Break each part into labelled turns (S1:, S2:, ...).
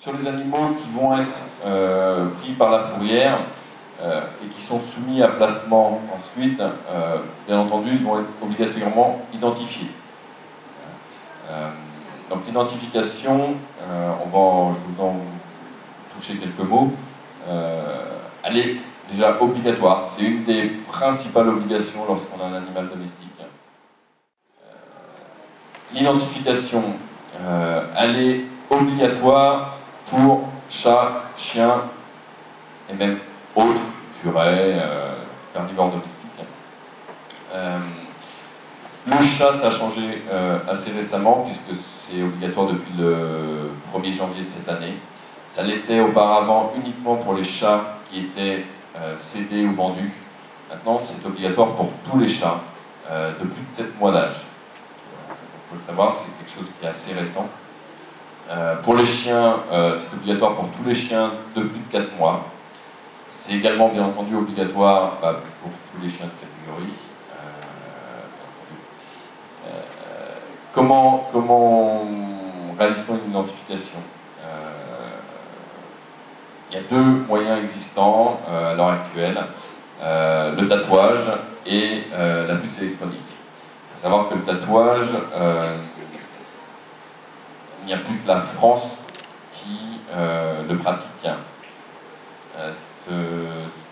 S1: sur les animaux qui vont être pris par la fourrière et qui sont soumis à placement ensuite, bien entendu, ils vont être obligatoirement identifiés. Donc l'identification, je vous en toucher quelques mots, elle est déjà obligatoire. C'est une des principales obligations lorsqu'on a un animal domestique. L'identification, elle est obligatoire pour chat, chien et même autres furets, carnivores domestiques. Le chat, ça a changé assez récemment puisque c'est obligatoire depuis le 1er janvier de cette année. Ça l'était auparavant uniquement pour les chats qui étaient cédés ou vendus. Maintenant, c'est obligatoire pour tous les chats de plus de 7 mois d'âge. Il faut le savoir, c'est quelque chose qui est assez récent. Pour les chiens, c'est obligatoire pour tous les chiens de plus de 4 mois. C'est également, bien entendu, obligatoire pour tous les chiens de catégorie. Comment réalise-t-on une identification? Il y a deux moyens existants à l'heure actuelle, le tatouage et la puce électronique. Il faut savoir que le tatouage, il n'y a plus que la France qui le pratique.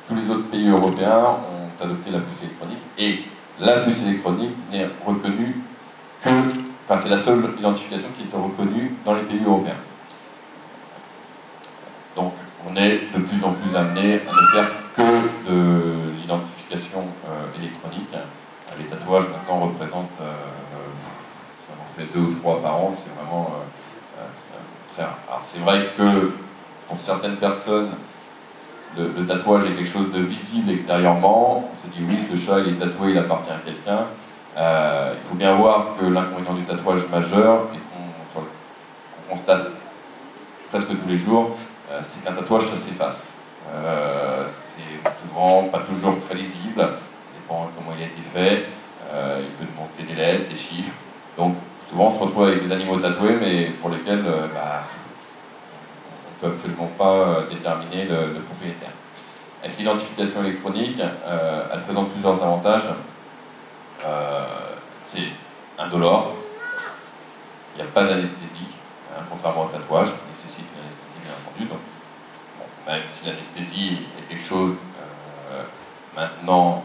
S1: Tous les autres pays européens ont adopté la puce électronique et la puce électronique n'est reconnue que, c'est la seule identification qui est reconnue dans les pays européens. Donc on est de plus en plus amené à ne faire que de l'identification électronique. Les tatouages maintenant représentent, on en fait 2 ou 3 par an, c'est vraiment très rare. Alors c'est vrai que pour certaines personnes, le tatouage est quelque chose de visible extérieurement. On se dit oui, ce chat il est tatoué, il appartient à quelqu'un. Il faut bien voir que l'inconvénient du tatouage majeur, et qu'on constate presque tous les jours, c'est qu'un tatouage ça s'efface. C'est souvent pas toujours très lisible, ça dépend comment il a été fait, il peut nous manquer des lettres, des chiffres. Donc souvent on se retrouve avec des animaux tatoués, mais pour lesquels on ne peut absolument pas déterminer le propriétaire. Avec l'identification électronique, elle présente plusieurs avantages. C'est indolore, il n'y a pas d'anesthésie, contrairement au tatouage qui nécessite une anesthésie bien entendu. Donc, bon, même si l'anesthésie est quelque chose maintenant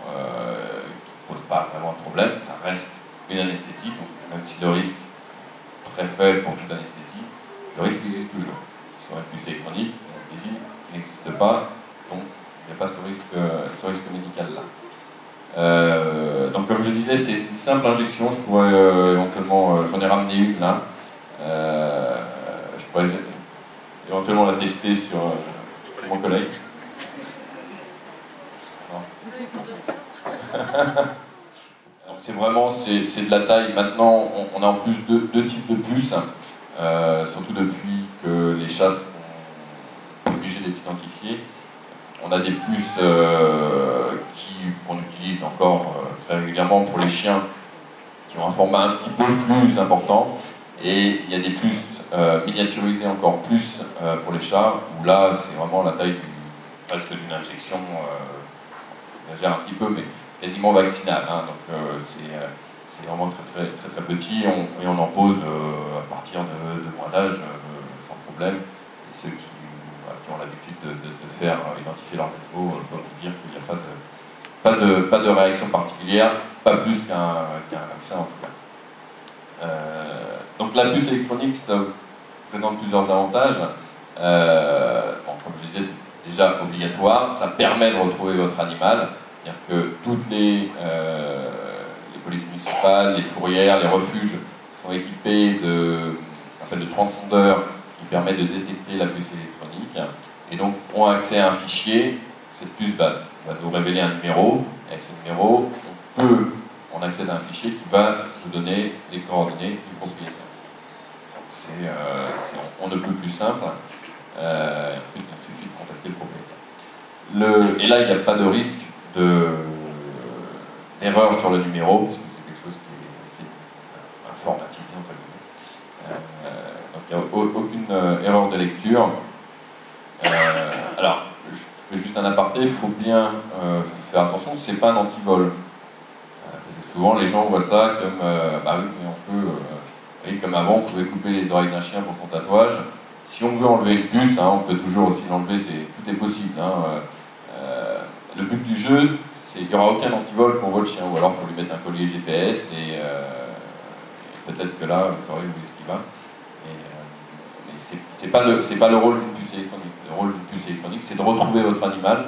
S1: qui ne pose pas vraiment de problème, ça reste une anesthésie, donc même si le risque est très faible pour toute anesthésie, le risque existe toujours. Sur une puce électronique, l'anesthésie n'existe pas, donc il n'y a pas ce risque médical-là. Donc comme je disais, c'est une simple injection, je pourrais éventuellement, j'en ai ramené une là, je pourrais éventuellement la tester sur mon collègue. C'est vraiment, c'est de la taille. Maintenant, on a en plus deux types de puces, surtout depuis que les chats sont obligés d'être identifiés. On a des puces qu'on utilise encore très régulièrement pour les chiens qui ont un format un petit peu plus important. Et il y a des puces miniaturisées encore plus pour les chats, où là, c'est vraiment la taille presque d'une injection, j'exagère un petit peu, mais quasiment vaccinale. Hein, donc c'est vraiment très petit, et on en pose à partir de mois d'âge sans problème. Et ceux qui ont l'habitude de faire identifier leurs animaux peuvent vous dire qu'il n'y a pas de réaction particulière, pas plus qu'un vaccin en tout cas. Donc la puce électronique, ça présente plusieurs avantages. Comme je disais, c'est déjà obligatoire, ça permet de retrouver votre animal, c'est-à-dire que toutes les polices municipales, les fourrières, les refuges sont équipés de transpondeurs qui permettent de détecter la puce électronique et donc ont accès à un fichier. Cette puce va nous révéler un numéro. Avec ce numéro, on accède à un fichier qui va nous donner les coordonnées du propriétaire. C'est on ne peut plus simple. Ensuite, il suffit de contacter le propriétaire. Et là, il n'y a pas de risque d'erreur sur le numéro, parce que c'est quelque chose qui est informatisé entre guillemets. Donc il n'y a aucune erreur de lecture. Alors, je fais juste un aparté, il faut bien faire attention, c'est pas un antivol. Parce que souvent, les gens voient ça comme, bah oui, mais on peut, oui, comme avant, on pouvait couper les oreilles d'un chien pour son tatouage. Si on veut enlever le puce, hein, on peut toujours aussi l'enlever, tout est possible. Hein. Le but du jeu, c'est qu'il n'y aura aucun antivol pour votre chien, ou alors il faut lui mettre un collier GPS et peut-être que là, vous saurez où est-ce qu'il va. Mais c'est pas le rôle d'une puce électronique. Le rôle d'une puce électronique, c'est de retrouver votre animal,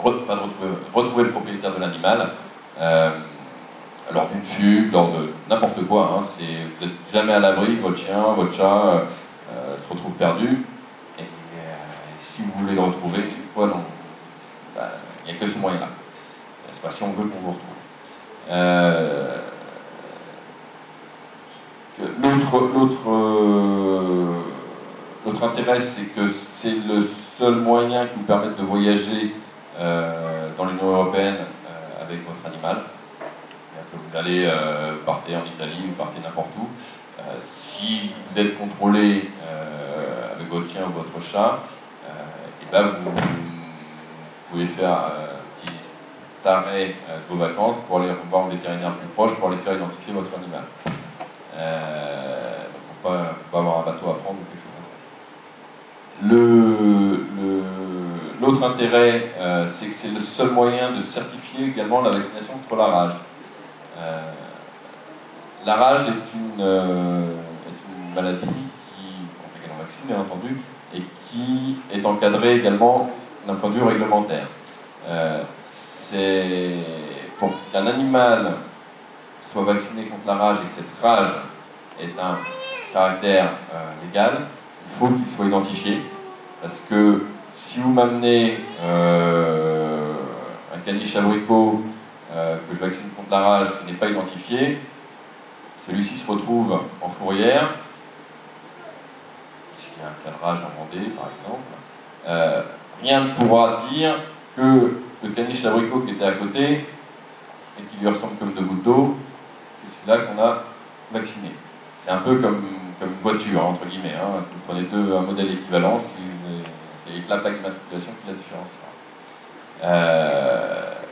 S1: retrouver le propriétaire de l'animal, lors d'une fugue, lors de n'importe quoi. Hein. Vous n'êtes jamais à l'abri, votre chien, votre chat se retrouve perdu. Et si vous voulez le retrouver, une fois, non, bah, il n'y a que ce moyen-là. C'est pas si on veut qu'on vous retrouve. L'autre intérêt, c'est que c'est le seul moyen qui vous permette de voyager dans l'Union européenne avec votre animal. Que vous allez partez en Italie, vous partez n'importe où. Si vous êtes contrôlé avec votre chien ou votre chat, et ben vous pouvez faire un petit arrêt de vos vacances pour aller voir un vétérinaire plus proche pour aller faire identifier votre animal. Il ne faut pas avoir un bateau à prendre ou quelque chose comme ça. L'autre intérêt, c'est que c'est le seul moyen de certifier également la vaccination contre la rage. La rage est une maladie contre laquelle on vaccine, bien entendu, et qui est encadrée également d'un point de vue réglementaire. Pour qu'un animal soit vacciné contre la rage et que cette rage ait un caractère légal, il faut qu'il soit identifié. Parce que si vous m'amenez un caniche abricot que je vaccine contre la rage qui n'est pas identifié, celui-ci se retrouve en fourrière, s'il y a un cadrage en Vendée par exemple, rien ne pourra dire que le caniche abricot qui était à côté et qui lui ressemble comme deux gouttes d'eau, c'est celui-là qu'on a vacciné. C'est un peu comme une voiture, entre guillemets. Hein. Si vous prenez un modèle équivalent, c'est avec la plaque d'immatriculation qui la différenciera.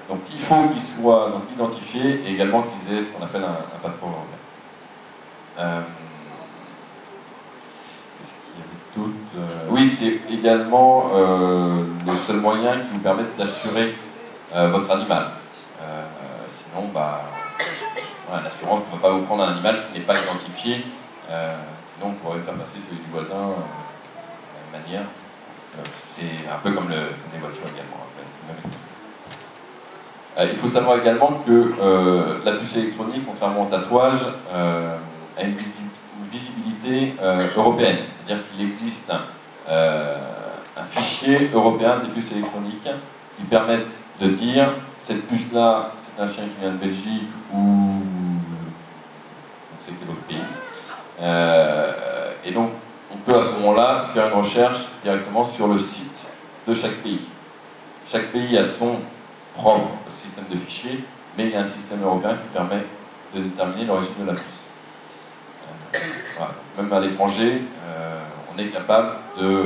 S1: Donc il faut qu'ils soient identifiés et également qu'ils aient ce qu'on appelle un passeport européen. Est-ce qu'il y avait d'autres Oui, c'est également le seul moyen qui vous permette d'assurer votre animal. Sinon, voilà, l'assurance ne peut pas vous prendre un animal qui n'est pas identifié. Sinon, on pourrait faire passer celui du voisin de la même manière. C'est un peu comme les voitures également. C'est le même exemple. Il faut savoir également que la puce électronique, contrairement au tatouage, a une visibilité européenne. C'est-à-dire qu'il existe un fichier européen des puces électroniques qui permet de dire cette puce-là, c'est un chien qui vient de Belgique ou on sait quel autre pays. Et donc, on peut à ce moment-là faire une recherche directement sur le site de chaque pays. Chaque pays a son propre système de fichiers, mais il y a un système européen qui permet de déterminer l'origine de la puce. Voilà. Même à l'étranger, on est capable de